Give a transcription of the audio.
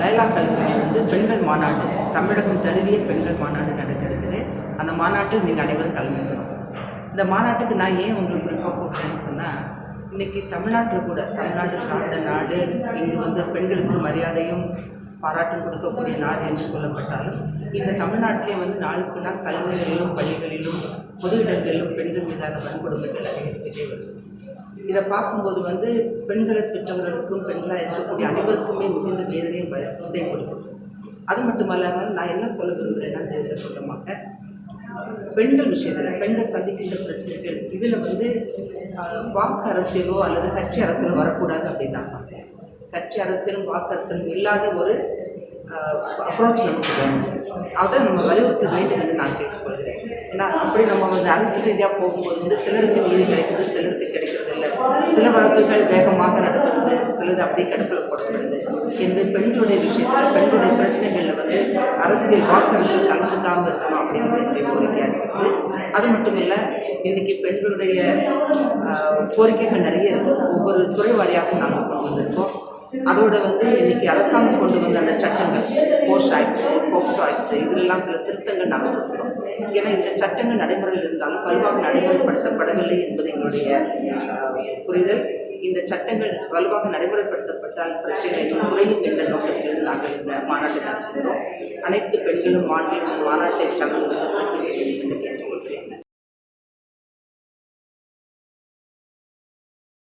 லயலா கல்லூரியில் வந்து பெண்கள் மாநாடு, தமிழகம் தழுவிய பெண்கள் மாநாடு நடக்க இருக்குது. அந்த மாநாட்டில் நீங்கள் அனைவரும் கலந்துக்கணும். இந்த மாநாட்டுக்கு நான் ஏன் உங்களுக்கு குறிப்பாக கூப்பிட்டேன்னு சொன்னால், இன்றைக்கி தமிழ்நாட்டில் கூட, தமிழ்நாடு திராவிட நாடு, இங்கு வந்து பெண்களுக்கு மரியாதையும் பாராட்டும் கொடுக்கக்கூடிய நாடு என்று சொல்லப்பட்டாலும், இந்த தமிழ்நாட்டிலே வந்து நாளுக்கு நாள் கல்லூரிகளிலும் பள்ளிகளிலும் பொது இடங்களிலும் பெண்கள் மீதான வன்கொடுமைகள் அதிகரித்துட்டே வருது. இதை பார்க்கும்போது வந்து பெண்களை பெற்றவர்களுக்கும் பெண்களாக இருக்கக்கூடிய அனைவருக்குமே மிகுந்த வேதனையும் பயத்தை கொடுக்குது. அது மட்டுமல்லாமல் நான் என்ன சொல்ல விரும்புகிறேன்னா, இந்த இதில் சொல்கிறமாக பெண்கள் விஷயத்தில் பெண்கள் சந்திக்கின்ற பிரச்சனைகள் இதில் வந்து வாக்கு அரசியலோ அல்லது கட்சி அரசியலோ வரக்கூடாது அப்படின்னு நான் பார்க்குறேன். கட்சி அரசியலும் வாக்கு அரசியலும் இல்லாத ஒரு அப்ரோச் நமக்கு வேணும். அதை நம்ம வலியுறுத்த வேண்டும் என்று நான் கேட்டுக்கொள்கிறேன். ஏன்னா அப்படி நம்ம வந்து அரசியல் ரீதியாக போகும்போது வந்து சிலருக்கு நீதி கிடைக்குது, சிலருக்கு கிடைக்கிறது இல்லை. சில வழக்குகள் வேகமாக நடக்கிறது, சிலது அப்படி கிடப்பில் போடப்படுது. எனவே பெண்களுடைய விஷயத்தில் பெண்களுடைய பிரச்சனைகளில் வந்து அரசியல் வாக்கு அரசியல் கலந்துக்காமல் இருக்கணும் அப்படிங்கிறது என்னுடைய கோரிக்கையாக இருக்கிறது. அது மட்டும் இல்லை, இன்றைக்கி பெண்களுடைய கோரிக்கைகள் நிறைய இருக்குது. ஒவ்வொரு துறை வாரியாகவும் நாங்கள் கொண்டு வந்திருக்கோம். அதோடு வந்து இன்றைக்கி அரசாங்கம் கொண்டு வந்த அந்த சட்டங்கள், போஸ்ட் ஆக்ட், போக்சோ ஆக்ட், இதிலெல்லாம் சில திருத்தங்கள் நாங்கள் இருக்கிறோம். ஏன்னா இந்த சட்டங்கள் நடைமுறையில் இருந்தாலும் வலுவாக நடைமுறைப்படுத்தப்படவில்லை என்பது எங்களுடைய புரிதல். இந்த சட்டங்கள் வலுவாக நடைமுறைப்படுத்தப்பட்டால் பிரச்சனைகள் குறையும் என்ற நோக்கத்திலிருந்து நாங்கள் இந்த மாநாட்டை நடத்துகிறோம். அனைத்து பெண்களும் ஆண்களும் மாநாட்டை கலந்து கொண்டு சிறப்பிக்க வேண்டும்.